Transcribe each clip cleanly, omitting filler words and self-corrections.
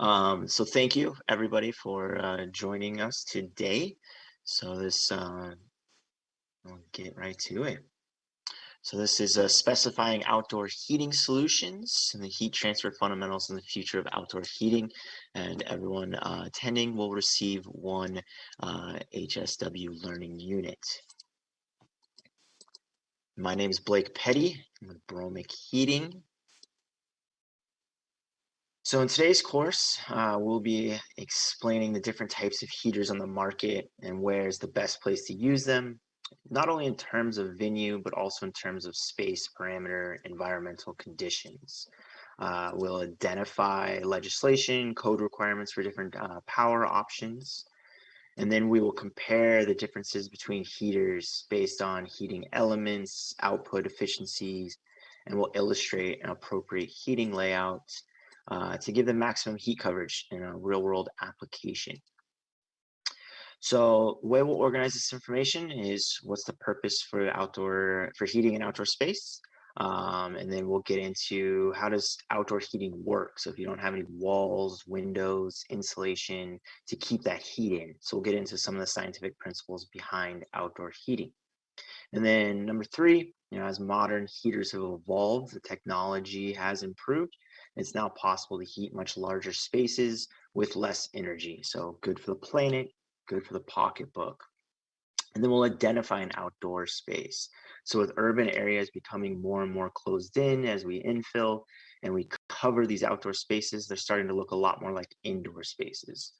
So thank you everybody for joining us today. I'll get right to it. So this is specifying outdoor heating solutions and the heat transfer fundamentals and the future of outdoor heating. And everyone attending will receive one HSW learning unit. My name is Blake Petty. I'm with Bromic Heating. So in today's course, we'll be explaining the different types of heaters on the market and where is the best place to use them, not only in terms of venue, but also in terms of space, parameter, environmental conditions. We'll identify legislation, code requirements for different power options, and then we will compare the differences between heaters based on heating elements, output efficiencies, and we'll illustrate an appropriate heating layout to give them maximum heat coverage in a real-world application. So the way we'll organize this information is what's the purpose for heating an outdoor space, and then we'll get into how does outdoor heating work. So if you don't have any walls, windows, insulation to keep that heat in, so we'll get into some of the scientific principles behind outdoor heating. And then number three, as modern heaters have evolved, the technology has improved. It's now possible to heat much larger spaces with less energy. So good for the planet, good for the pocketbook. And then we'll identify an outdoor space. So with urban areas becoming more and more closed in as we infill and we cover these outdoor spaces, they're starting to look a lot more like indoor spaces.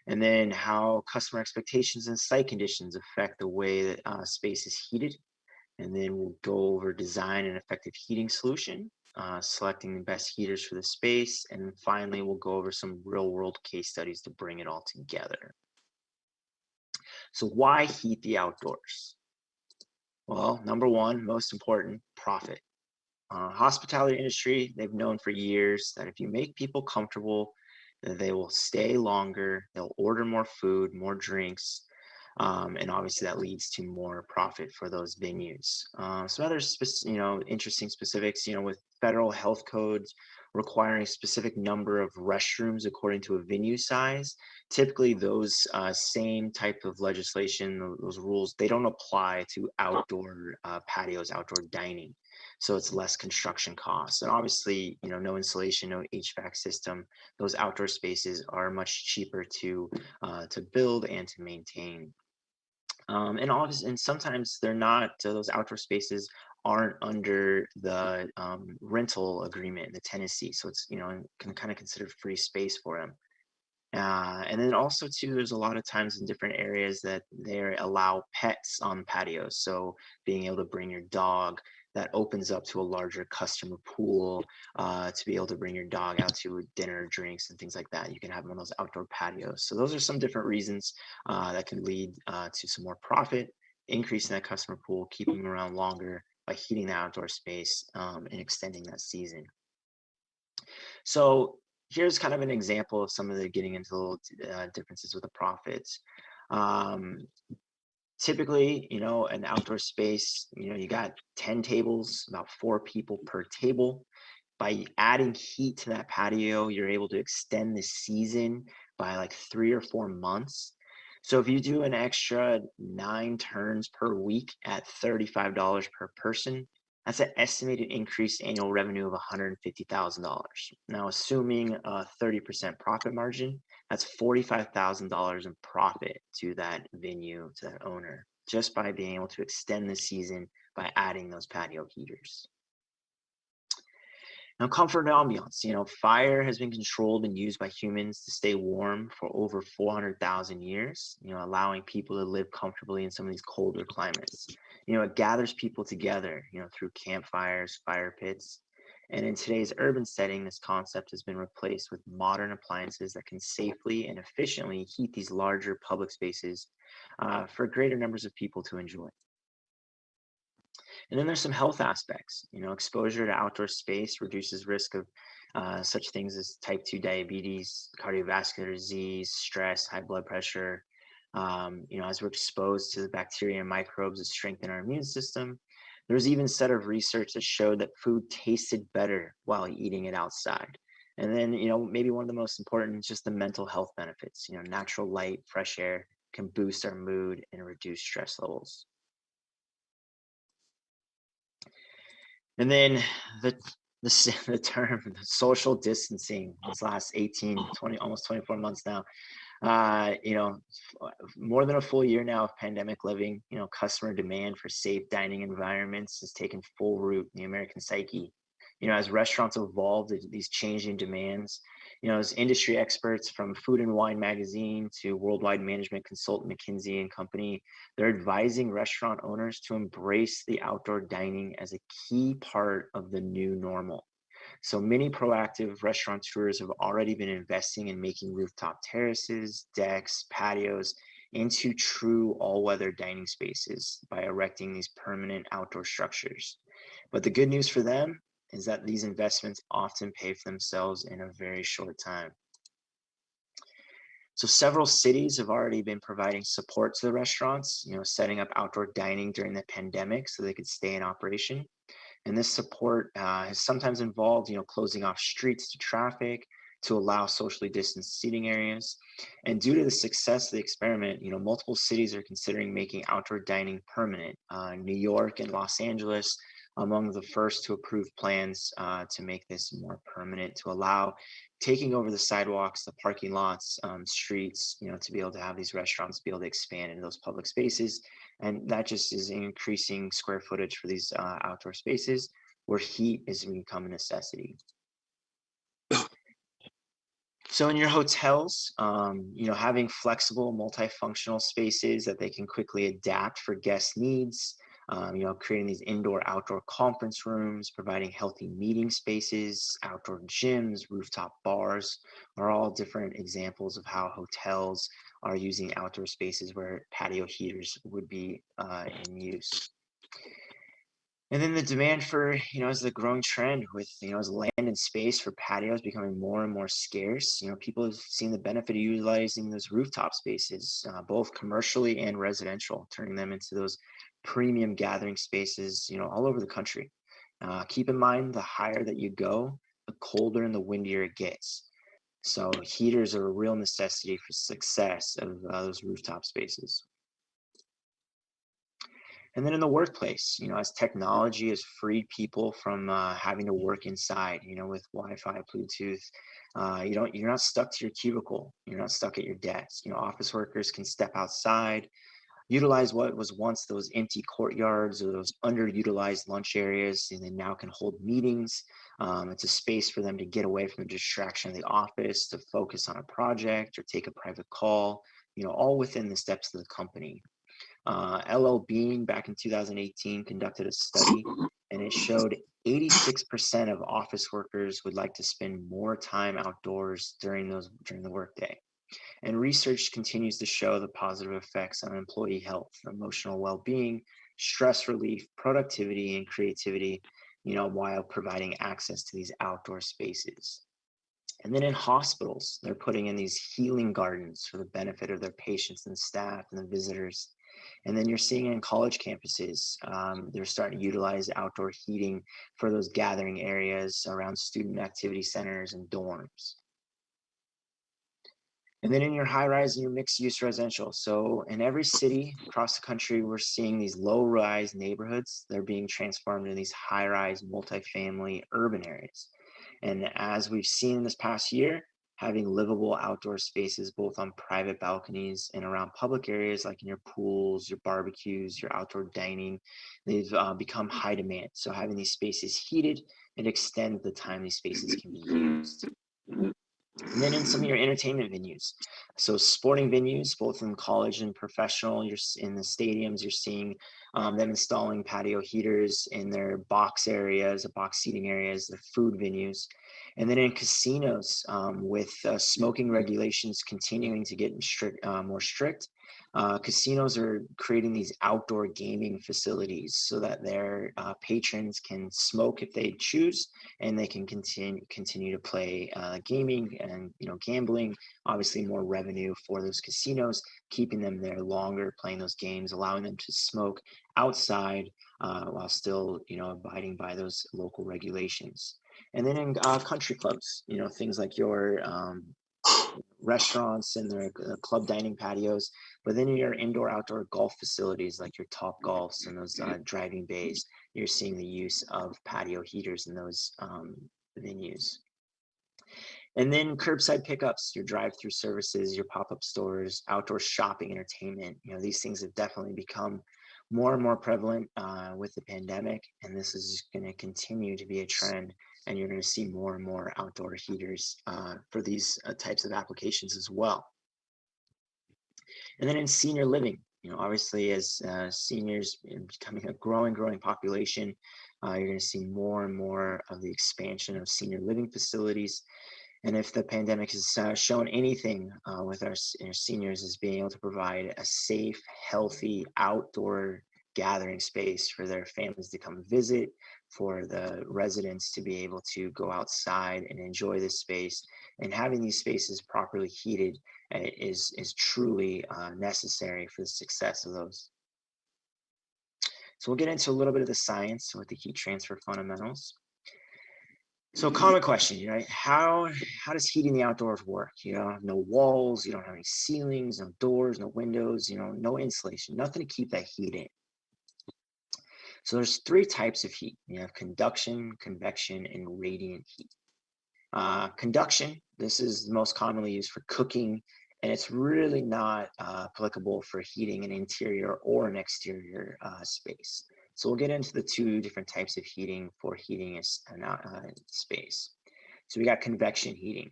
And then how customer expectations and site conditions affect the way that space is heated. And then we'll go over design and effective heating solution, selecting the best heaters for the space. And then finally, we'll go over some real world case studies to bring it all together. So why heat the outdoors? Well, number one, most important, profit. Hospitality industry, they've known for years that if you make people comfortable, they will stay longer, they'll order more food, more drinks, and obviously that leads to more profit for those venues. Some other interesting specifics, with federal health codes requiring a specific number of restrooms according to a venue size. Typically, those same type of legislation, those rules, they don't apply to outdoor patios, outdoor dining. So it's less construction costs. And obviously, no insulation, no HVAC system. Those outdoor spaces are much cheaper to build and to maintain. And sometimes they're not, those outdoor spaces aren't under the rental agreement, the tenancy. So it's, can kind of consider free space for them. And then also too, there's a lot of times in different areas that they allow pets on patios. So being able to bring your dog, that opens up to a larger customer pool to be able to bring your dog out to dinner, drinks, and things like that. You can have one of those outdoor patios. So those are some different reasons that can lead to some more profit, increasing that customer pool, keeping them around longer by heating the outdoor space and extending that season. So here's kind of an example of some of the getting into little differences with the profits. Um, Typically, an outdoor space, you got 10 tables, about 4 people per table. By adding heat to that patio, you're able to extend the season by like 3 or 4 months. So if you do an extra 9 turns per week at $35 per person, that's an estimated increased annual revenue of $150,000. Now, assuming a 30% profit margin, that's $45,000 in profit to that venue, to that owner, just by being able to extend the season by adding those patio heaters. Now, comfort and ambiance. Fire has been controlled and used by humans to stay warm for over 400,000 years, allowing people to live comfortably in some of these colder climates. It gathers people together, through campfires, fire pits. And in today's urban setting, this concept has been replaced with modern appliances that can safely and efficiently heat these larger public spaces for greater numbers of people to enjoy. And then there's some health aspects. Exposure to outdoor space reduces risk of such things as type 2 diabetes, cardiovascular disease, stress, high blood pressure. As we're exposed to the bacteria and microbes that strengthen our immune system. There was even a set of research that showed that food tasted better while eating it outside. And then, maybe one of the most important is just the mental health benefits. Natural light, fresh air can boost our mood and reduce stress levels. And then the the term social distancing, this last 18, 20, almost 24 months now, uh, you know, more than a full year now of pandemic living, customer demand for safe dining environments has taken full root in the American psyche. As restaurants evolve to these changing demands, as industry experts from Food and Wine magazine to worldwide management consultant McKinsey and Company, they're advising restaurant owners to embrace the outdoor dining as a key part of the new normal. So many proactive restaurateurs have already been investing in making rooftop terraces, decks, patios into true all-weather dining spaces by erecting these permanent outdoor structures. But the good news for them is that these investments often pay for themselves in a very short time. So several cities have already been providing support to the restaurants, setting up outdoor dining during the pandemic so they could stay in operation. And this support has sometimes involved, closing off streets to traffic to allow socially distanced seating areas. And due to the success of the experiment, multiple cities are considering making outdoor dining permanent. New York and Los Angeles among the first to approve plans to make this more permanent, to allow taking over the sidewalks, the parking lots, streets, to be able to have these restaurants be able to expand into those public spaces. And that just is increasing square footage for these outdoor spaces where heat is become a necessity. So in your hotels, having flexible multifunctional spaces that they can quickly adapt for guest needs, creating these indoor outdoor conference rooms, providing healthy meeting spaces, outdoor gyms, rooftop bars are all different examples of how hotels are using outdoor spaces where patio heaters would be in use. And then the demand for, as the growing trend with, as land and space for patios becoming more and more scarce, people have seen the benefit of utilizing those rooftop spaces, both commercially and residential, turning them into those premium gathering spaces, all over the country. Keep in mind, the higher that you go, the colder and the windier it gets. So heaters are a real necessity for success of those rooftop spaces. And then in the workplace, as technology has freed people from having to work inside, with Wi-Fi, Bluetooth, you're not stuck to your cubicle. You're not stuck at your desk. Office workers can step outside, utilize what was once those empty courtyards or those underutilized lunch areas, and they now can hold meetings. It's a space for them to get away from the distraction of the office, to focus on a project or take a private call, all within the steps of the company. LL Bean back in 2018 conducted a study, and it showed 86% of office workers would like to spend more time outdoors during the workday. And research continues to show the positive effects on employee health, emotional well-being, stress relief, productivity, and creativity, while providing access to these outdoor spaces. And then in hospitals, they're putting in these healing gardens for the benefit of their patients and staff and the visitors. And then you're seeing in college campuses, they're starting to utilize outdoor heating for those gathering areas around student activity centers and dorms. And then in your high rise and your mixed use residential. So in every city across the country, we're seeing these low rise neighborhoods. They're being transformed into these high rise multifamily urban areas. And as we've seen this past year, having livable outdoor spaces both on private balconies and around public areas like in your pools, your barbecues, your outdoor dining, they've become high demand. So having these spaces heated, it extends the time these spaces can be used. And then in some of your entertainment venues, so sporting venues, both in college and professional, you're in the stadiums, you're seeing them installing patio heaters in their box areas, box seating areas, their food venues. And then in casinos, with smoking regulations continuing to get more strict, casinos are creating these outdoor gaming facilities so that their patrons can smoke if they choose, and they can continue to play gaming and gambling. Obviously, more revenue for those casinos, keeping them there longer, playing those games, allowing them to smoke outside while still abiding by those local regulations. And then in country clubs, things like your restaurants and their club dining patios, but then in your indoor outdoor golf facilities like your top golfs and those driving bays, you're seeing the use of patio heaters in those venues. And then curbside pickups, your drive-through services, your pop-up stores, outdoor shopping, entertainment, these things have definitely become more and more prevalent with the pandemic, and this is going to continue to be a trend, and you're going to see more and more outdoor heaters for these types of applications as well. And then in senior living, obviously as seniors becoming a growing population, you're going to see more and more of the expansion of senior living facilities. And if the pandemic has shown anything with our seniors, is being able to provide a safe, healthy outdoor gathering space for their families to come visit, for the residents to be able to go outside and enjoy this space. And having these spaces properly heated is truly necessary for the success of those. So we'll get into a little bit of the science with the heat transfer fundamentals. So common question, right? How does heating the outdoors work? You don't have no walls, you don't have any ceilings, no doors, no windows, no insulation, nothing to keep that heat in. So there's three types of heat. You have conduction, convection, and radiant heat. Conduction, this is most commonly used for cooking, and it's really not applicable for heating an interior or an exterior space. So we'll get into the two different types of heating for heating a space. So we got convection heating.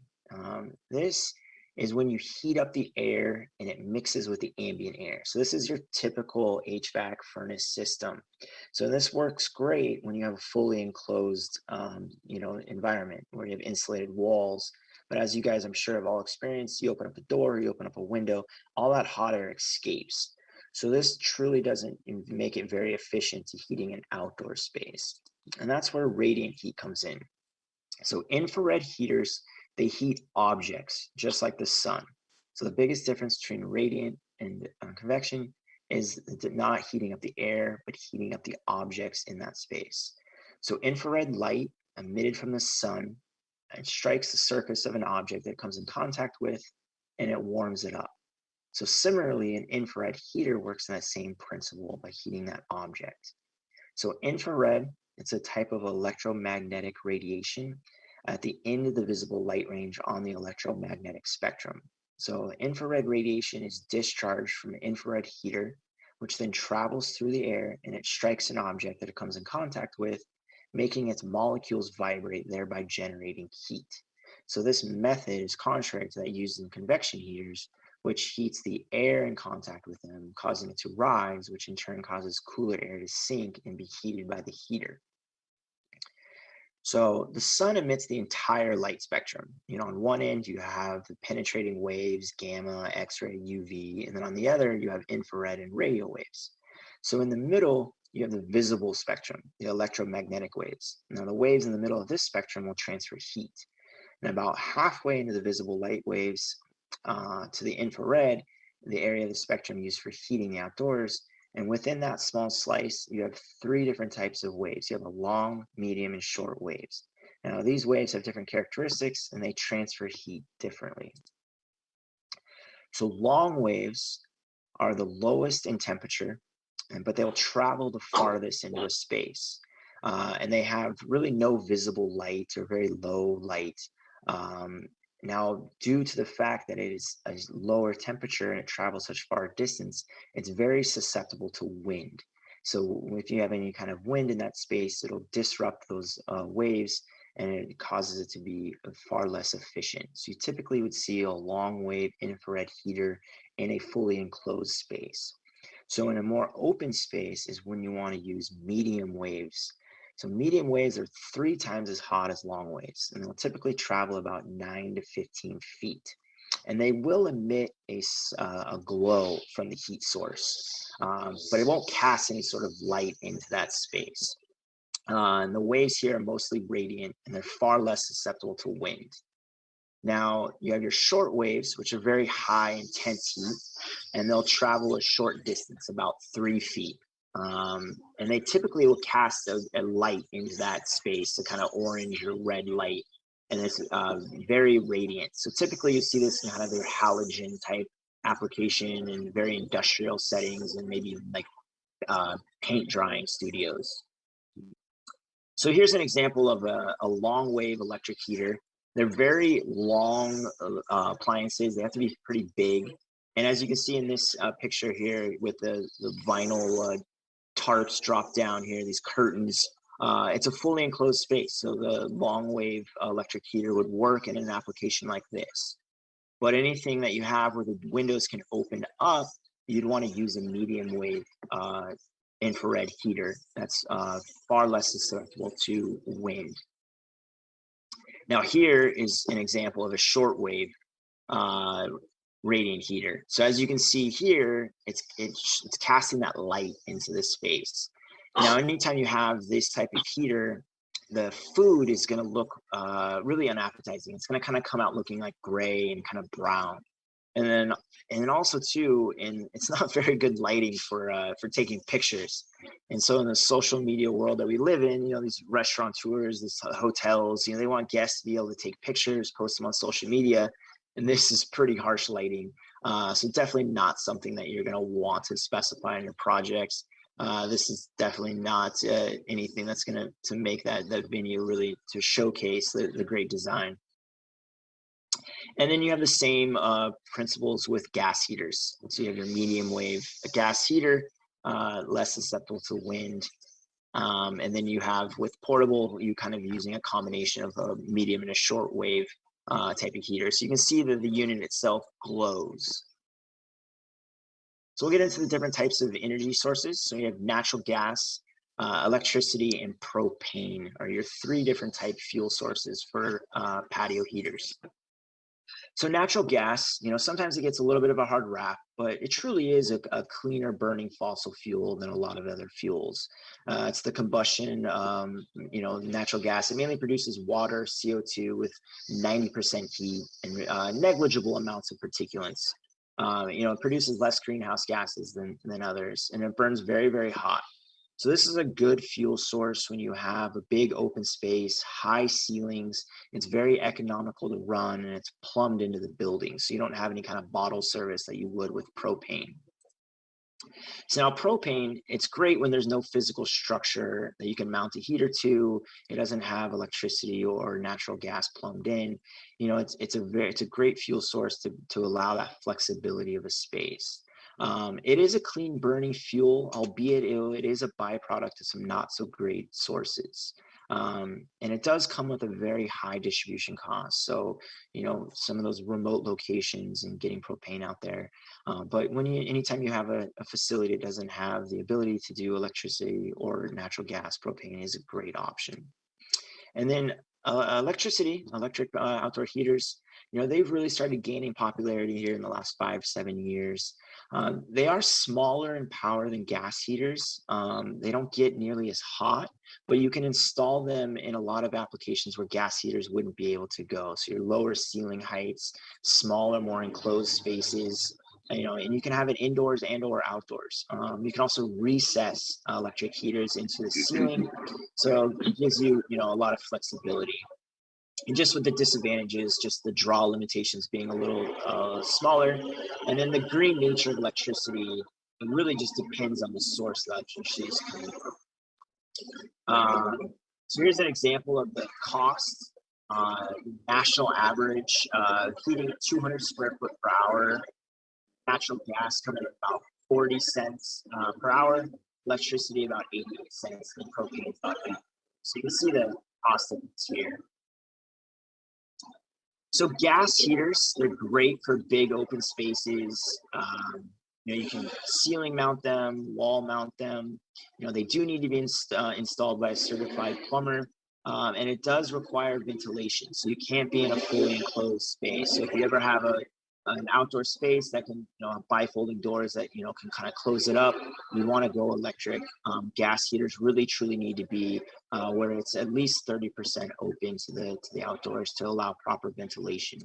This is when you heat up the air and it mixes with the ambient air. So this is your typical HVAC furnace system. So this works great when you have a fully enclosed, environment where you have insulated walls. But as you guys, I'm sure, have all experienced, you open up a door, you open up a window, all that hot air escapes. So this truly doesn't make it very efficient to heating an outdoor space. And that's where radiant heat comes in. So infrared heaters, they heat objects just like the sun. So the biggest difference between radiant and convection is not heating up the air, but heating up the objects in that space. So infrared light emitted from the sun, it strikes the surface of an object that it comes in contact with, and it warms it up. So similarly, an infrared heater works in that same principle by heating that object. So infrared, it's a type of electromagnetic radiation at the end of the visible light range on the electromagnetic spectrum. So infrared radiation is discharged from an infrared heater, which then travels through the air and it strikes an object that it comes in contact with, making its molecules vibrate, thereby generating heat. So this method is contrary to that used in convection heaters, which heats the air in contact with them, causing it to rise, which in turn causes cooler air to sink and be heated by the heater. So the sun emits the entire light spectrum. On one end, you have the penetrating waves, gamma, X-ray, UV, and then on the other, you have infrared and radio waves. So in the middle, you have the visible spectrum, the electromagnetic waves. Now the waves in the middle of this spectrum will transfer heat. And about halfway into the visible light waves to the infrared, the area of the spectrum used for heating the outdoors. And within that small slice, you have three different types of waves. You have a long, medium, and short waves. Now, these waves have different characteristics and they transfer heat differently. So long waves are the lowest in temperature, but they'll travel the farthest into a space. And they have really no visible light or very low light. Now, due to the fact that it is a lower temperature and it travels such far distance, it's very susceptible to wind. So if you have any kind of wind in that space, it'll disrupt those waves and it causes it to be far less efficient. So you typically would see a long wave infrared heater in a fully enclosed space. So in a more open space is when you want to use medium waves. So medium waves are 3 times as hot as long waves, and they'll typically travel about 9 to 15 feet. And they will emit a glow from the heat source, but it won't cast any sort of light into that space. And the waves here are mostly radiant, and they're far less susceptible to wind. Now, you have your short waves, which are very high intense heat, and they'll travel a short distance, about 3 feet. And they typically will cast a light into that space, a kind of orange or red light, and it's very radiant. So typically you see this in kind of their halogen type application in very industrial settings and maybe like paint drying studios. So here's an example of a long wave electric heater. They're very long appliances. They have to be pretty big. And as you can see in this picture here with the vinyl tarps drop down here, these curtains, it's a fully enclosed space. So the long wave electric heater would work in an application like this. But anything that you have where the windows can open up, you'd want to use a medium wave infrared heater that's far less susceptible to wind. Now here is an example of a shortwave radiant heater. So as you can see here, it's casting that light into this space. Now, anytime you have this type of heater, the food is going to look really unappetizing. It's going to kind of come out looking like gray and kind of brown. And then also too, and it's not very good lighting for taking pictures. And so in the social media world that we live in, you know, these restaurateurs, these hotels, you know, they want guests to be able to take pictures, post them on social media, and this is pretty harsh lighting. So definitely not something that you're going to want to specify in your projects. This is definitely not anything that's going to make that venue really to showcase the great design. And then you have the same principles with gas heaters. So you have your medium wave gas heater, less susceptible to wind. And then you have with portable, you kind of using a combination of a medium and a short wave type of heater. So you can see that the unit itself glows. So we'll get into the different types of energy sources. So you have natural gas, electricity, and propane are your three different type fuel sources for patio heaters. So natural gas, you know, sometimes it gets a little bit of a hard rap, but it truly is a cleaner burning fossil fuel than a lot of other fuels. It's the combustion, you know, natural gas. It mainly produces water, CO2 with 90% heat and negligible amounts of particulates. You know, it produces less greenhouse gases than others, and it burns very, very hot. So this is a good fuel source when you have a big open space, high ceilings. It's very economical to run, and it's plumbed into the building. So you don't have any kind of bottle service that you would with propane. So now propane, it's great when there's no physical structure that you can mount a heater to. It doesn't have electricity or natural gas plumbed in. You know, it's a great fuel source to allow that flexibility of a space. It is a clean burning fuel, albeit it is a byproduct of some not so great sources. And it does come with a very high distribution cost. So, you know, some of those remote locations and getting propane out there. But anytime you have a facility that doesn't have the ability to do electricity or natural gas, propane is a great option. And then electric outdoor heaters, you know, they've really started gaining popularity here in the last 5-7 years. They are smaller in power than gas heaters. They don't get nearly as hot, but you can install them in a lot of applications where gas heaters wouldn't be able to go. So your lower ceiling heights, smaller, more enclosed spaces, you know, and you can have it indoors and or outdoors. You can also recess electric heaters into the ceiling, so it gives you, you know, a lot of flexibility. And just with the disadvantages, just the draw limitations being a little smaller, and then the green nature of electricity, it really just depends on the source the electricity is coming from. So here's an example of the cost. National average heating at 200 square foot per hour, natural gas coming at about 40 cents per hour, electricity about 88 cents, and propane about 8. So you can see the cost difference here. So gas heaters, they're great for big open spaces. You know, you can ceiling mount them, wall mount them. You know, they do need to be installed by a certified plumber. And it does require ventilation. So you can't be in a fully enclosed space. So if you ever have an outdoor space that can, you know, have bifolding doors that, you know, can kind of close it up, you want to go electric. Gas heaters really truly need to be where it's at least 30% open to the outdoors to allow proper ventilation.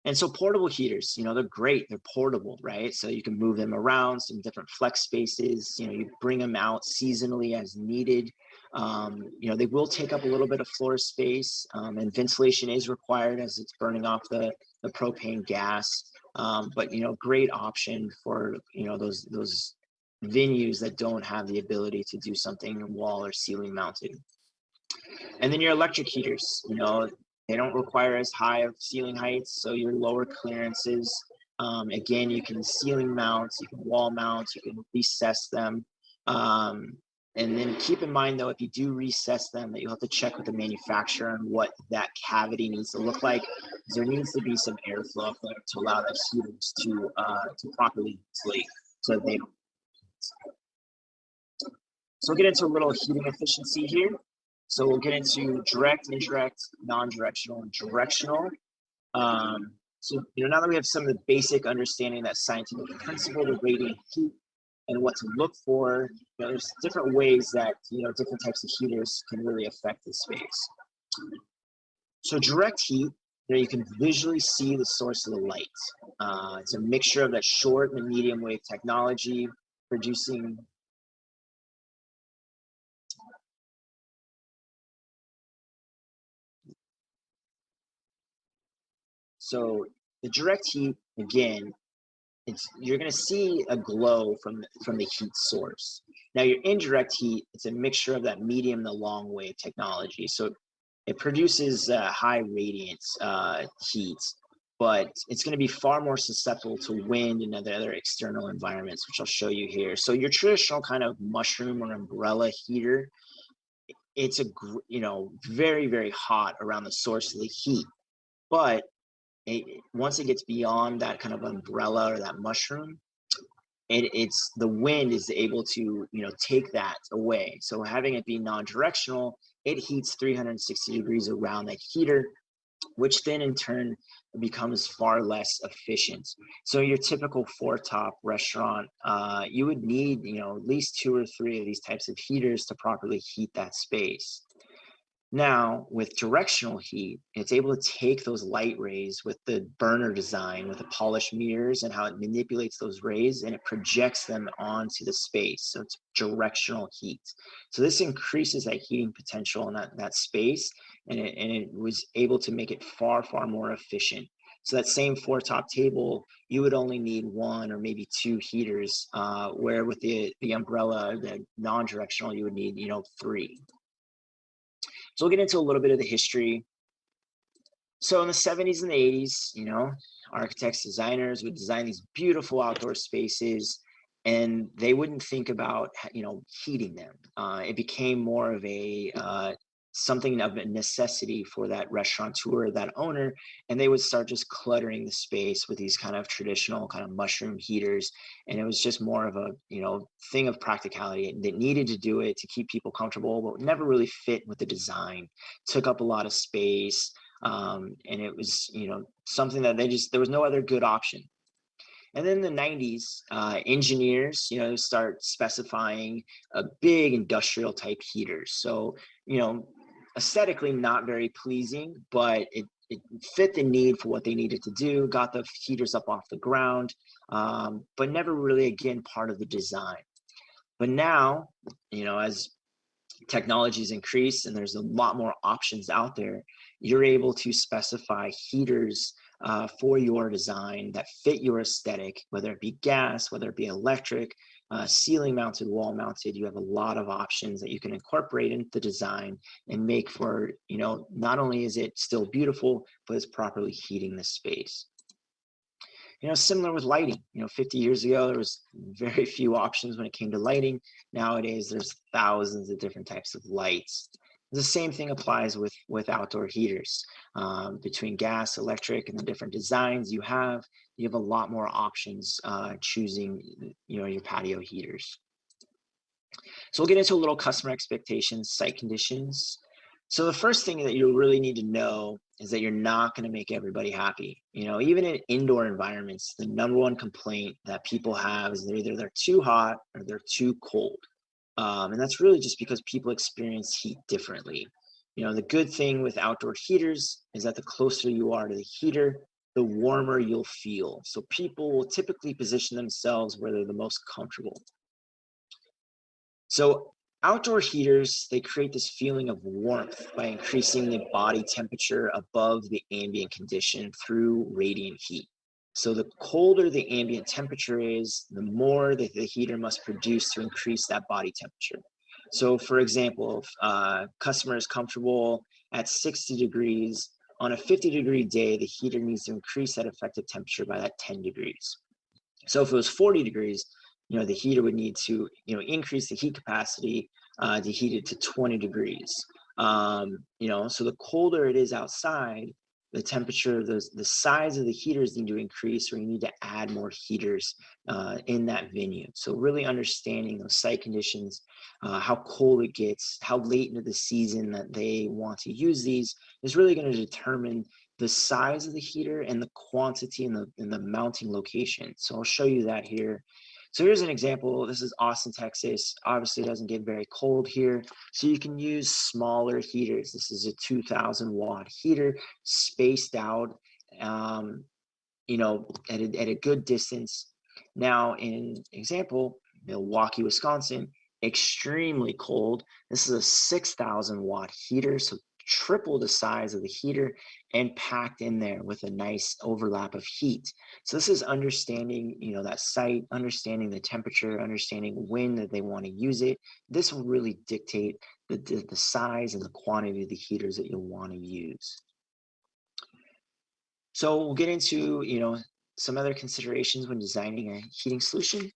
And so portable heaters, they're great. They're portable, right? So you can move them around some different flex spaces. You bring them out seasonally as needed. They will take up a little bit of floor space, and ventilation is required as it's burning off the propane gas. But great option for those venues that don't have the ability to do something wall or ceiling mounted. And then your electric heaters, they don't require as high of ceiling heights, so your lower clearances. Again, you can ceiling mount, you can wall mount, you can recess them. And then keep in mind, though, if you do recess them, that you'll have to check with the manufacturer on what that cavity needs to look like. There needs to be some airflow up there to allow the heaters to properly inflate, so that they don't. So we'll get into a little heating efficiency here. So we'll get into direct, indirect, non-directional, and directional. So now that we have some of the basic understanding that scientific principle of radiant heat and what to look for, there's different ways that different types of heaters can really affect the space. So direct heat, you can visually see the source of the light. It's a mixture of that short and medium wave technology producing. So the direct heat, again, you're going to see a glow from the heat source. Now your indirect heat, it's a mixture of that medium to long wave technology. So it produces high radiant heat, but it's going to be far more susceptible to wind and other external environments, which I'll show you here. So your traditional kind of mushroom or umbrella heater, it's very, very hot around the source of the heat, but once it gets beyond that kind of umbrella or that mushroom, it's the wind is able to take that away. So having it be non-directional, it heats 360 degrees around that heater, which then in turn becomes far less efficient. So your typical four-top restaurant, you would need at least 2 or 3 of these types of heaters to properly heat that space. Now, with directional heat, it's able to take those light rays with the burner design, with the polished mirrors and how it manipulates those rays, and it projects them onto the space. So it's directional heat. So this increases that heating potential in that space, and it was able to make it far, far more efficient. So that same four-top table, you would only need 1 or maybe 2 heaters, where with the umbrella, the non-directional, you would need 3. So we'll get into a little bit of the history. So in the 70s and the 80s, architects, designers would design these beautiful outdoor spaces, and they wouldn't think about, heating them. It became more of something of a necessity for that restaurateur, that owner, and they would start just cluttering the space with these kind of traditional kind of mushroom heaters. And it was just more of a thing of practicality. They needed to do it to keep people comfortable, but never really fit with the design. Took up a lot of space, and it was something that there was no other good option. And then in the 90s, engineers, start specifying a big industrial type heaters. So, aesthetically not very pleasing, but it fit the need for what they needed to do, got the heaters up off the ground, but never really, again, part of the design. But now, as technologies increase and there's a lot more options out there, you're able to specify heaters for your design that fit your aesthetic, whether it be gas, whether it be electric, ceiling mounted, wall mounted. You have a lot of options that you can incorporate into the design and make for, not only is it still beautiful, but it's properly heating the space. Similar with lighting. 50 years ago, there was very few options when it came to lighting. Nowadays, there's thousands of different types of lights. The same thing applies with outdoor heaters. Between gas, electric, and the different designs you have a lot more options choosing your patio heaters. So we'll get into a little customer expectations, site conditions. So the first thing that you really need to know is that you're not going to make everybody happy. Even in indoor environments, the number one complaint that people have is they're too hot or they're too cold. And that's really just because people experience heat differently. The good thing with outdoor heaters is that the closer you are to the heater, the warmer you'll feel. So people will typically position themselves where they're the most comfortable. So outdoor heaters, they create this feeling of warmth by increasing the body temperature above the ambient condition through radiant heat. So the colder the ambient temperature is, the more that the heater must produce to increase that body temperature. So for example, if a customer is comfortable at 60 degrees, on a 50-degree day, the heater needs to increase that effective temperature by that 10 degrees. So if it was 40 degrees, the heater would need to, increase the heat capacity to heat it to 20 degrees. So the colder it is outside, the temperature, the size of the heaters need to increase, or you need to add more heaters in that venue. So really understanding those site conditions, how cold it gets, how late into the season that they want to use these is really going to determine the size of the heater and the quantity and the mounting location. So I'll show you that here. So here's an example. This is Austin, Texas. Obviously, it doesn't get very cold here. So you can use smaller heaters. This is a 2,000 watt heater, spaced out, at a good distance. Now, in example, Milwaukee, Wisconsin, extremely cold. This is a 6,000 watt heater, so triple the size of the heater and packed in there with a nice overlap of heat. So this is understanding, that site, understanding the temperature, understanding when that they want to use it. This will really dictate the size and the quantity of the heaters that you'll want to use. So we'll get into, some other considerations when designing a heating solution.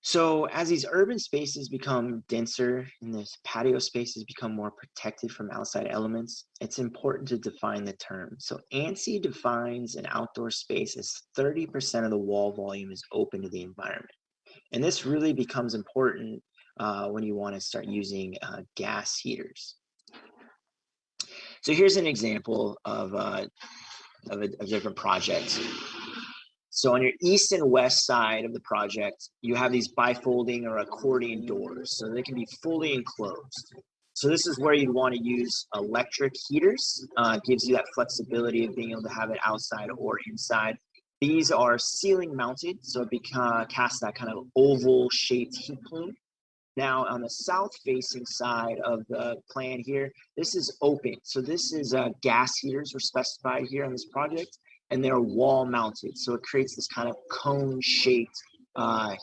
So as these urban spaces become denser and the patio spaces become more protected from outside elements, it's important to define the term. So ANSI defines an outdoor space as 30% of the wall volume is open to the environment. And this really becomes important when you want to start using gas heaters. So here's an example of a different project. So on your east and west side of the project, you have these bifolding or accordion doors, so they can be fully enclosed. So this is where you'd want to use electric heaters. Gives you that flexibility of being able to have it outside or inside. These are ceiling mounted, so it casts that kind of oval shaped heat plume. Now on the south facing side of the plan here, this is open. So this is gas heaters were specified here on this project, and they're wall mounted. So it creates this kind of cone shaped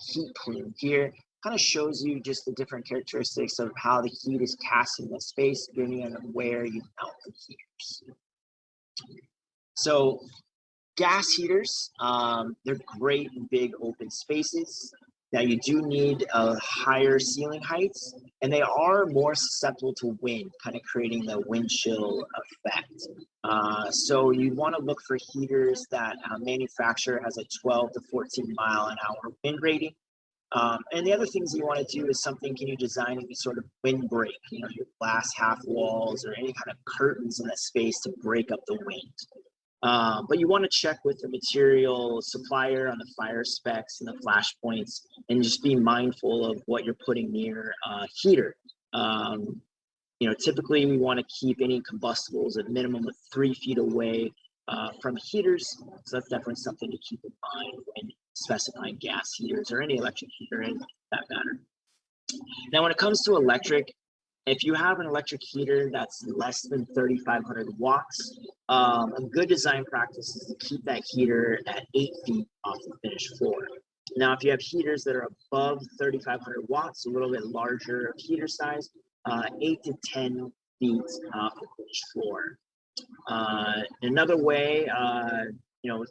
heat plume here. Kind of shows you just the different characteristics of how the heat is cast in the space, depending on where you mount the heaters. So gas heaters, they're great in big open spaces. Now you do need higher ceiling heights, and they are more susceptible to wind, kind of creating the wind chill effect. So you want to look for heaters that manufacturer has a 12 to 14 mile an hour wind rating. And the other things you want to do is something, can you design any sort of windbreak, your glass half walls or any kind of curtains in that space to break up the wind. But you want to check with the material supplier on the fire specs and the flash points, and just be mindful of what you're putting near a heater. Typically we want to keep any combustibles at minimum of 3 feet away from heaters. So that's definitely something to keep in mind when specifying gas heaters or any electric heater in that matter. Now, when it comes to electric, if you have an electric heater that's less than 3,500 watts, a good design practice is to keep that heater at 8 feet off the finished floor. Now, if you have heaters that are above 3,500 watts, a little bit larger heater size, 8 to 10 feet off the finished floor. Another way,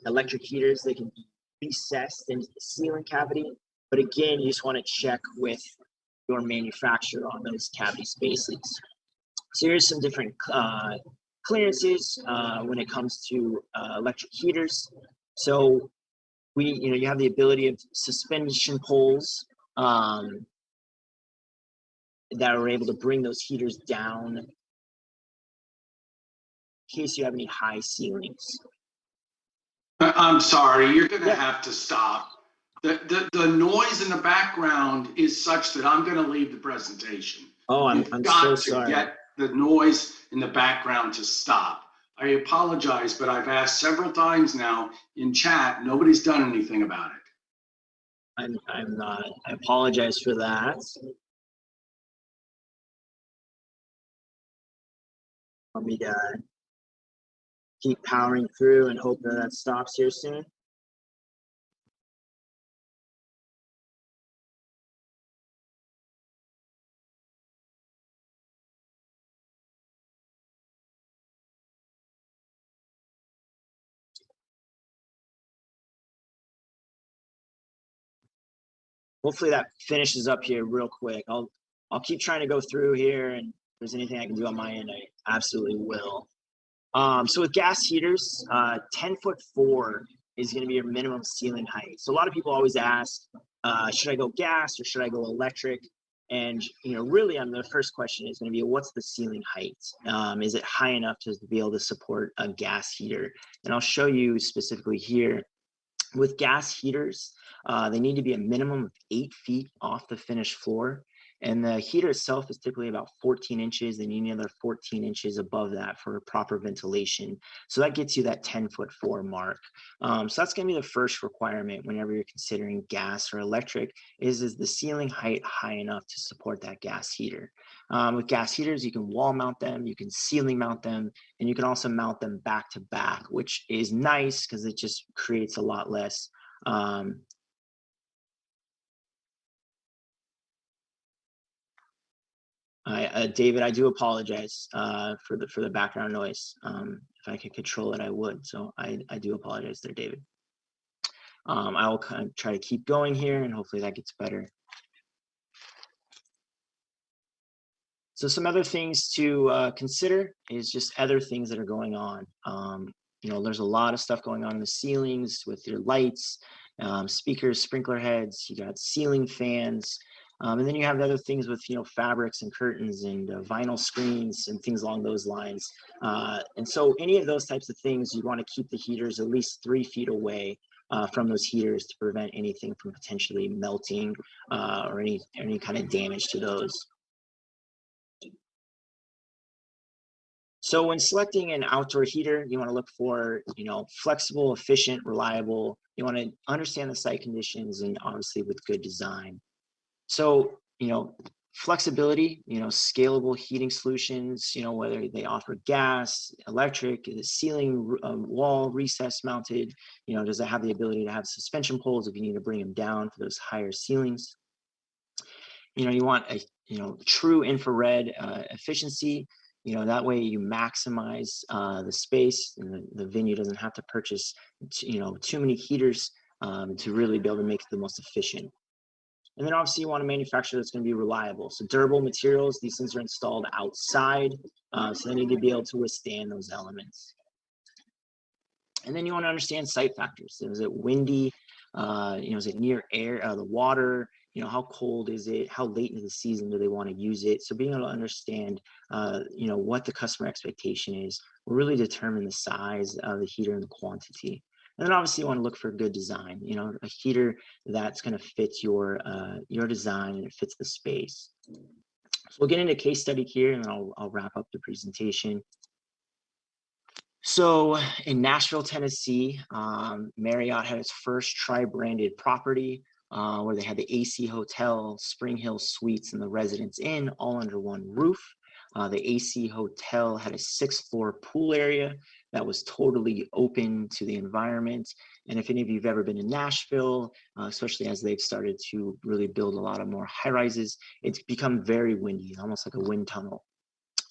electric heaters, they can be recessed into the ceiling cavity, but again, you just want to check with your manufacturer on those cavity spaces. So here's some different clearances when it comes to electric heaters. So you have the ability of suspension poles that are able to bring those heaters down in case you have any high ceilings. I'm sorry, you're going to have to stop. The noise in the background is such that I'm going to leave the presentation. Oh, I'm so sorry. Get the noise in the background to stop. I apologize, but I've asked several times now in chat. Nobody's done anything about it. I'm not. I apologize for that. Want me to keep powering through and hope that that stops here soon? Hopefully that finishes up here real quick. I'll keep trying to go through here, and if there's anything I can do on my end, I absolutely will. So with gas heaters, 10'4" is going to be your minimum ceiling height. So a lot of people always ask, should I go gas or should I go electric? And really, on the first question is going to be, what's the ceiling height? Is it high enough to be able to support a gas heater? And I'll show you specifically here. With gas heaters, they need to be a minimum of 8 feet off the finished floor. And the heater itself is typically about 14 inches. They need another 14 inches above that for proper ventilation. So that gets you that 10'4" mark. So that's going to be the first requirement whenever you're considering gas or electric is the ceiling height high enough to support that gas heater. With gas heaters, you can wall mount them, you can ceiling mount them, and you can also mount them back to back, which is nice because it just creates a lot less David, I do apologize for the background noise. If I could control it, I would. So I do apologize there, David. I will kind of try to keep going here, and hopefully that gets better. So some other things to consider is just other things that are going on. There's a lot of stuff going on in the ceilings with your lights, speakers, sprinkler heads. You got ceiling fans. And then you have other things with, fabrics and curtains and vinyl screens and things along those lines. And so any of those types of things, you want to keep the heaters at least 3 feet away from those heaters to prevent anything from potentially melting or any kind of damage to those. So when selecting an outdoor heater, you want to look for, flexible, efficient, reliable. You want to understand the site conditions and obviously with good design. So, flexibility, scalable heating solutions, whether they offer gas, electric, ceiling, wall, recess mounted, does it have the ability to have suspension poles if you need to bring them down for those higher ceilings? You want a, true infrared efficiency. That way you maximize the space, and the venue doesn't have to purchase, too many heaters to really be able to make it the most efficient. And then obviously you want a manufacturer that's going to be reliable. So durable materials, these things are installed outside, so they need to be able to withstand those elements. And then you want to understand site factors. Is it windy? Is it near air, the water? How cold is it? How late into the season do they want to use it? So being able to understand, what the customer expectation is will really determine the size of the heater and the quantity. And then obviously you want to look for good design, a heater that's going to fit your design and it fits the space. So we'll get into a case study here and then I'll wrap up the presentation. So in Nashville, Tennessee, Marriott had its first tri-branded property where they had the AC Hotel, Spring Hill Suites, and the Residence Inn all under one roof. The AC Hotel had a 6th-floor pool area that was totally open to the environment. And if any of you have ever been in Nashville, especially as they've started to really build a lot of more high rises, it's become very windy, almost like a wind tunnel.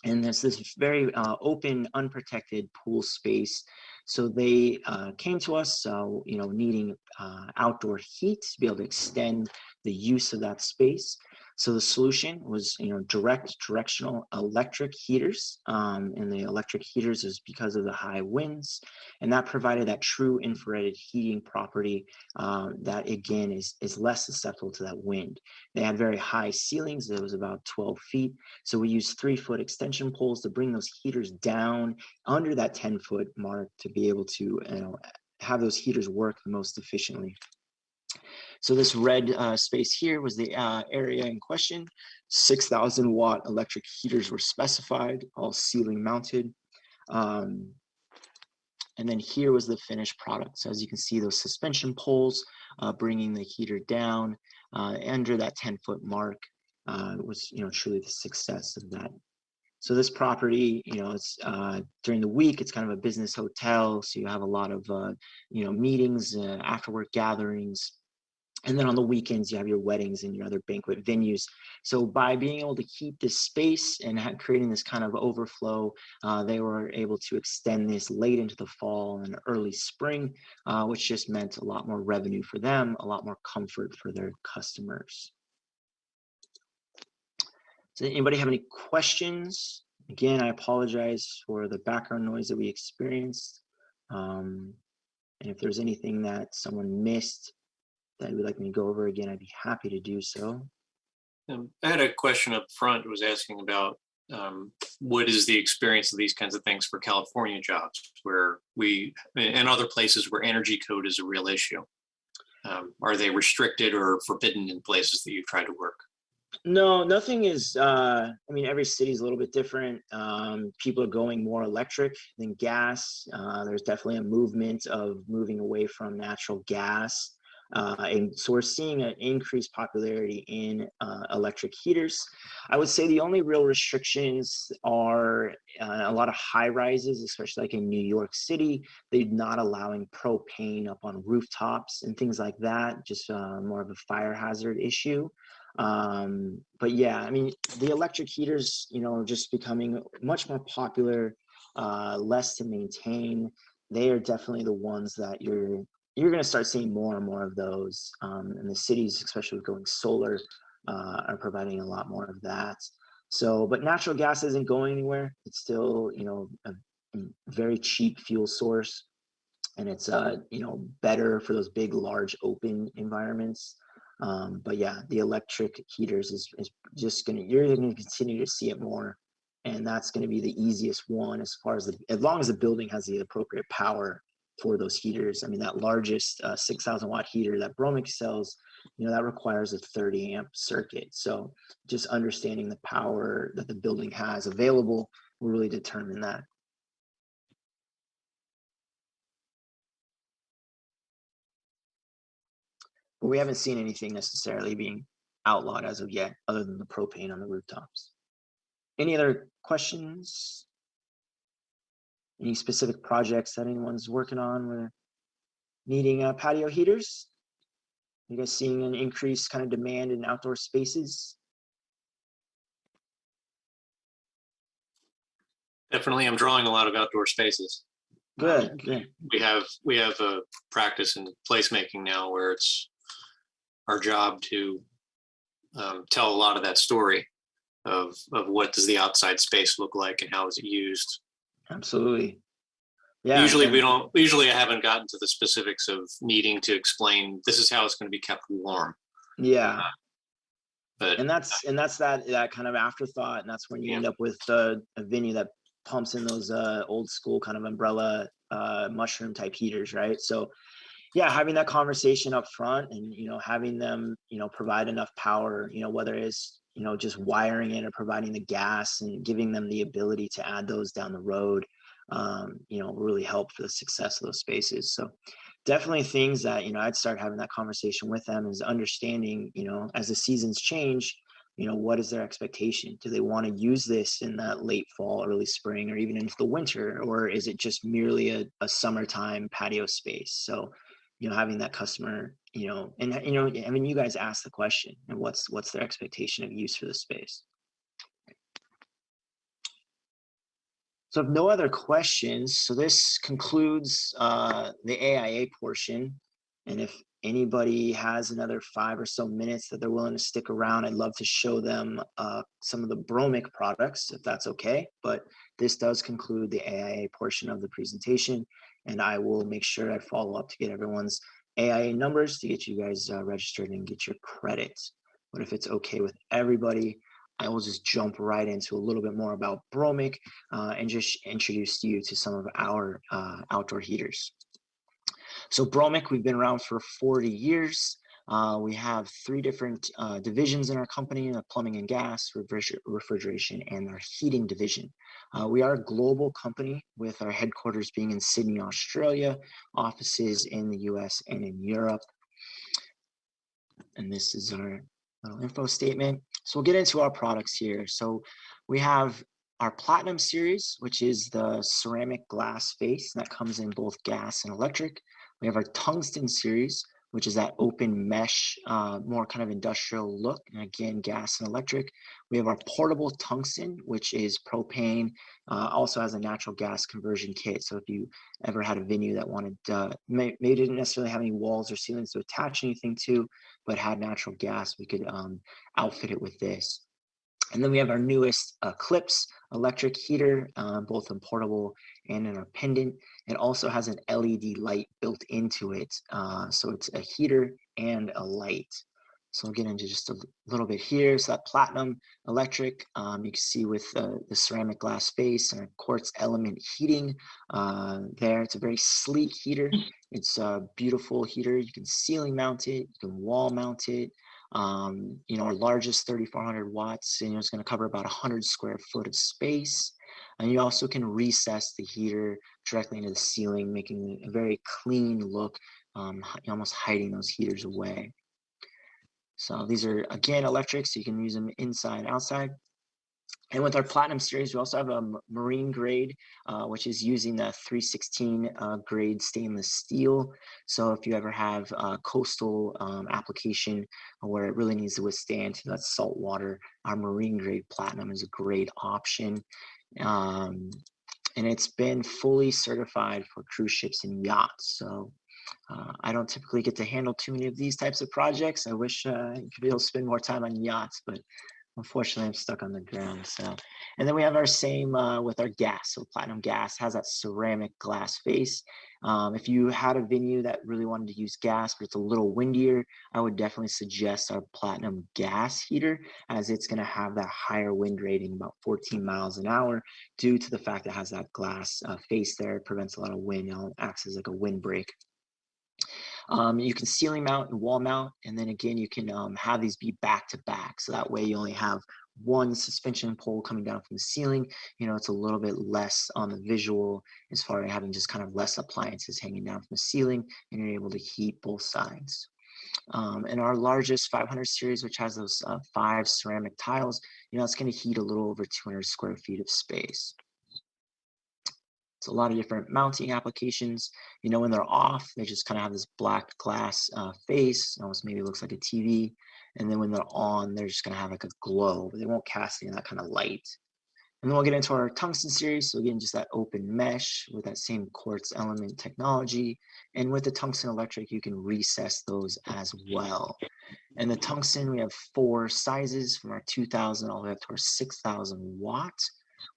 And there's this very open, unprotected pool space. So they came to us, needing outdoor heat to be able to extend the use of that space. So the solution was, directional electric heaters, and the electric heaters is because of the high winds, and that provided that true infrared heating property that again is less susceptible to that wind. They had very high ceilings; it was about 12 feet. So we used 3-foot extension poles to bring those heaters down under that 10-foot mark to be able to, have those heaters work the most efficiently. So this red space here was the area in question. 6,000 watt electric heaters were specified, all ceiling mounted. And then here was the finished product. So as you can see, those suspension poles bringing the heater down under that 10-foot mark was, truly the success of that. So this property, it's during the week, it's kind of a business hotel. So you have a lot of, meetings, after work gatherings. And then on the weekends, you have your weddings and your other banquet venues. So by being able to keep this space and creating this kind of overflow, they were able to extend this late into the fall and early spring, which just meant a lot more revenue for them, a lot more comfort for their customers. Does anybody have any questions? Again, I apologize for the background noise that we experienced. And if there's anything that someone missed that you would like me to go over again, I'd be happy to do so. I had a question up front. Was asking about what is the experience of these kinds of things for California jobs, where and other places where energy code is a real issue. Are they restricted or forbidden in places that you've tried to work? No, nothing is, every city is a little bit different. People are going more electric than gas. There's definitely a movement of moving away from natural gas. And so we're seeing an increased popularity in electric heaters. I would say the only real restrictions are a lot of high rises, especially like in New York City. They're not allowing propane up on rooftops and things like that, just more of a fire hazard issue. But yeah, the electric heaters, just becoming much more popular, less to maintain. They are definitely the ones that you're going to start seeing more and more of those. And the cities, especially with going solar, are providing a lot more of that. So, but natural gas isn't going anywhere. It's still, a very cheap fuel source, and it's, better for those big, large, open environments. But yeah, the electric heaters is just you're going to continue to see it more. And that's going to be the easiest one as far as as long as the building has the appropriate power for those heaters. That largest 6,000 watt heater that Bromic sells, that requires a 30 amp circuit. So just understanding the power that the building has available will really determine that. But we haven't seen anything necessarily being outlawed as of yet, other than the propane on the rooftops. Any other questions? Any specific projects that anyone's working on where needing patio heaters? You guys seeing an increased kind of demand in outdoor spaces? Definitely, I'm drawing a lot of outdoor spaces. Good, good. We have a practice in placemaking now where it's our job to tell a lot of that story of what does the outside space look like and how is it used. Absolutely. Yeah. Usually I haven't gotten to the specifics of needing to explain this is how it's going to be kept warm. Yeah. But and that's that kind of afterthought, and that's when you end up with a venue that pumps in those old school kind of umbrella mushroom type heaters, right? So yeah, having that conversation up front and having them provide enough power, whether it's just wiring it or providing the gas and giving them the ability to add those down the road, really help for the success of those spaces. So definitely things that I'd start having that conversation with them, is understanding as the seasons change, what is their expectation? Do they want to use this in that late fall, early spring, or even into the winter, or is it just merely a summertime patio space? So having that customer, and you guys ask the question, and what's their expectation of use for the space. So if no other questions, so this concludes the AIA portion. And if anybody has another 5 or so minutes that they're willing to stick around, I'd love to show them some of the Bromic products, if that's okay. But this does conclude the AIA portion of the presentation, and I will make sure I follow up to get everyone's AIA numbers to get you guys registered and get your credits. But if it's okay with everybody, I will just jump right into a little bit more about Bromic and just introduce you to some of our outdoor heaters. So Bromic, we've been around for 40 years. We have 3 different divisions in our company: plumbing and gas, refrigeration, and our heating division. We are a global company with our headquarters being in Sydney, Australia, offices in the US and in Europe. And this is our little info statement. So we'll get into our products here. So we have our Platinum series, which is the ceramic glass face that comes in both gas and electric. We have our Tungsten series, which is that open mesh, more kind of industrial look, and again, gas and electric. We have our portable tungsten, which is propane, also has a natural gas conversion kit. So if you ever had a venue that wanted, maybe didn't necessarily have any walls or ceilings to attach anything to, but had natural gas, we could outfit it with this. And then we have our newest Clips electric heater, both in portable and in our pendant. It also has an LED light built into it. So it's a heater and a light. So we'll get into just a little bit here. So that Platinum electric, you can see with the ceramic glass face and a quartz element heating there. It's a very sleek heater. It's a beautiful heater. You can ceiling mount it, you can wall mount it. You know, our largest 3,400 watts, and it's going to cover about 100 square foot of space. And you also can recess the heater directly into the ceiling, making a very clean look, almost hiding those heaters away. So these are, again, electric, so you can use them inside, outside. And with our Platinum series, we also have a marine grade, which is using the 316 grade stainless steel. So if you ever have a coastal application where it really needs to withstand that salt water, our marine grade Platinum is a great option. And it's been fully certified for cruise ships and yachts. So I don't typically get to handle too many of these types of projects. I wish I could be able to spend more time on yachts, but unfortunately, I'm stuck on the ground. So, and then we have our same with our gas. So Platinum gas has that ceramic glass face. If you had a venue that really wanted to use gas, but it's a little windier, I would definitely suggest our Platinum gas heater, as it's going to have that higher wind rating, about 14 miles an hour, due to the fact it has that glass face there. It prevents a lot of wind. It acts as like a windbreak. You can ceiling mount and wall mount, and then again, you can have these be back to back. So that way you only have one suspension pole coming down from the ceiling. You know, it's a little bit less on the visual as far as having just kind of less appliances hanging down from the ceiling, and you're able to heat both sides. And our largest 500 series, which has those 5 ceramic tiles, you know, it's going to heat a little over 200 square feet of space. It's a lot of different mounting applications. You know, when they're off, they just kind of have this black glass face, almost maybe looks like a TV. And then when they're on, they're just going to have like a glow, but they won't cast any of that kind of light. And then we'll get into our tungsten series. So again, just that open mesh with that same quartz element technology. And with the tungsten electric, you can recess those as well. And the tungsten, we have 4 sizes from our 2,000 all the way up to our 6,000 watt.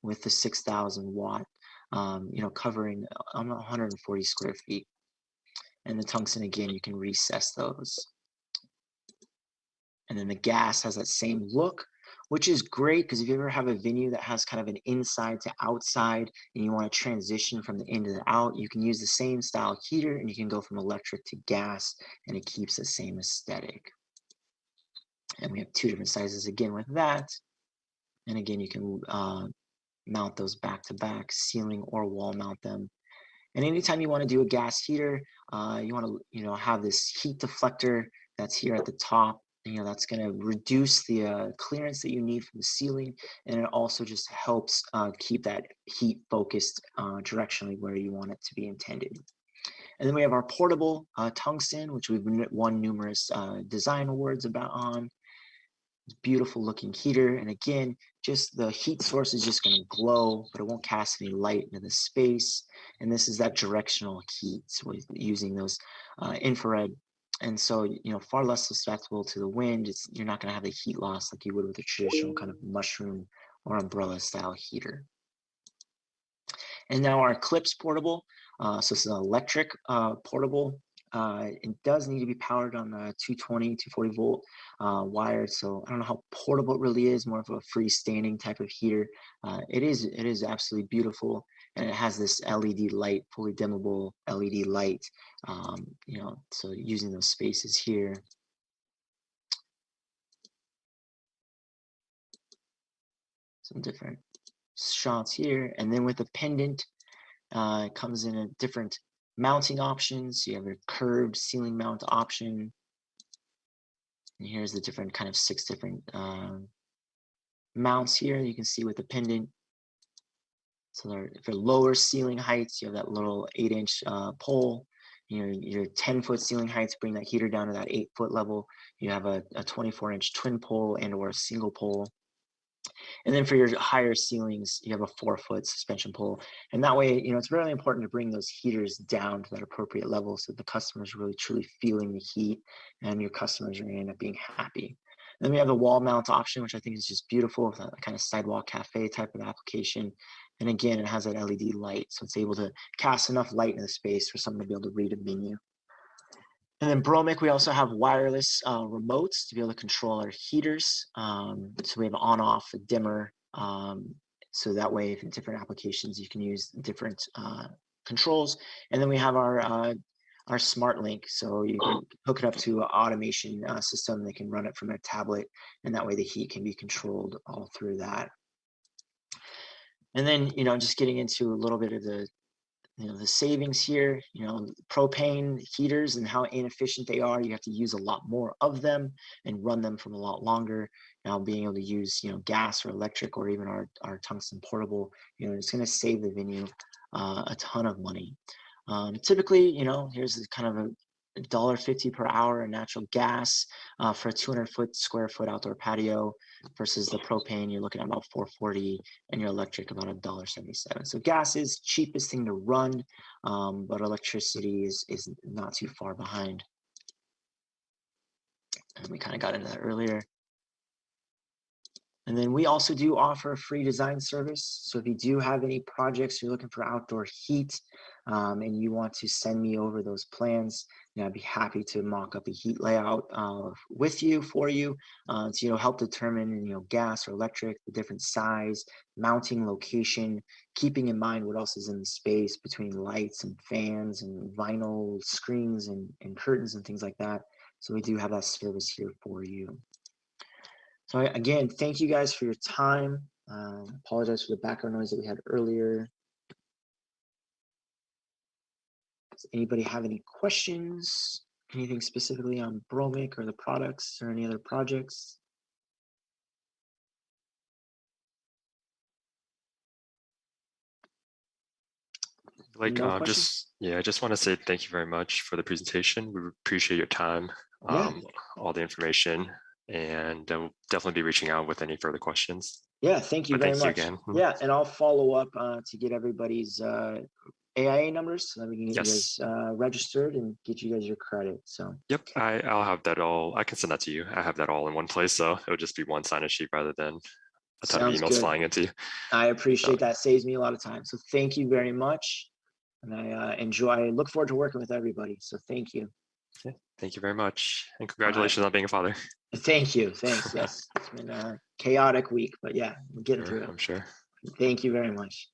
With the 6,000 watt, you know, covering 140 square feet. And the tungsten, again, you can recess those. And then the gas has that same look, which is great because if you ever have a venue that has kind of an inside to outside and you want to transition from the in to the out, you can use the same style heater and you can go from electric to gas and it keeps the same aesthetic. And we have 2 different sizes again with that. And again, you can mount those back to back, ceiling or wall mount them. And anytime you want to do a gas heater, you want to, you know, have this heat deflector that's here at the top. You know, that's going to reduce the clearance that you need from the ceiling, and it also just helps keep that heat focused directionally where you want it to be intended. And then we have our portable tungsten, which we've won numerous design awards about on. Beautiful looking heater, and again, just the heat source is just going to glow, but it won't cast any light into the space. And this is that directional heat, so with using those infrared, and so, you know, far less susceptible to the wind. You're not going to have the heat loss like you would with a traditional kind of mushroom or umbrella style heater. And now our Clips portable, so it's an electric portable. It does need to be powered on a 220, 240 volt wired. So I don't know how portable it really is, more of a freestanding type of heater. It is absolutely beautiful. And it has this LED light, fully dimmable LED light, you know, so using those spaces here. some different shots here. And then with the pendant, it comes in a different mounting options. You have a curved ceiling mount option. And here's the different kind of 6 different mounts here. You can see with the pendant. So for lower ceiling heights, you have that little 8-inch pole. Your 10-foot ceiling heights bring that heater down to that 8-foot level. You have a 24-inch twin pole and or a single pole. And then for your higher ceilings, you have a 4-foot suspension pole. And that way, it's really important to bring those heaters down to that appropriate level so the customer is really truly feeling the heat and your customers are going to end up being happy. Then we have the wall mount option, which I think is just beautiful, that kind of sidewalk cafe type of application. And again, it has that LED light, so it's able to cast enough light in the space for someone to be able to read a menu. And then Bromic, we also have wireless remotes to be able to control our heaters. So we have on-off, a dimmer. So that way, if in different applications, you can use different controls. And then we have our smart link. So you can hook it up to an automation system. They can run it from a tablet. And that way the heat can be controlled all through that. And then, just getting into a little bit of the savings here, propane heaters and how inefficient they are. You have to use a lot more of them and run them from a lot longer. Now being able to use, gas or electric or even our tungsten portable, it's going to save the venue a ton of money. Typically, here's kind of a $1.50 per hour in natural gas for a 200 square foot outdoor patio versus the propane, you're looking at about $4.40 and your electric about $1.77. So gas is cheapest thing to run, but electricity is not too far behind. And we kind of got into that earlier. And then we also do offer a free design service. So if you do have any projects, you're looking for outdoor heat, and you want to send me over those plans, I'd be happy to mock up a heat layout with you, for you, to help determine, gas or electric, the different size, mounting location, keeping in mind what else is in the space between lights and fans and vinyl screens and curtains and things like that. So we do have that service here for you. So again, thank you guys for your time. Apologize for the background noise that we had earlier. Does anybody have any questions? Anything specifically on Bromic or the products or any other projects? Like, I just want to say thank you very much for the presentation. We appreciate your time, all the information, and we'll definitely be reaching out with any further questions. Yeah, thank you very much. Again. Yeah, and I'll follow up to get everybody's AIA numbers so that we can get you guys registered and get you guys your credit. So yep, I'll have that all. I can send that to you. I have that all in one place, so it'll just be one sign-in sheet rather than a ton of emails flying into you. I appreciate that. Saves me a lot of time. So thank you very much. And I look forward to working with everybody. So thank you. Okay. Thank you very much. And congratulations on being a father. Thank you. Thanks. Yes. It's been a chaotic week, but yeah, we're getting through it. I'm sure. Thank you very much.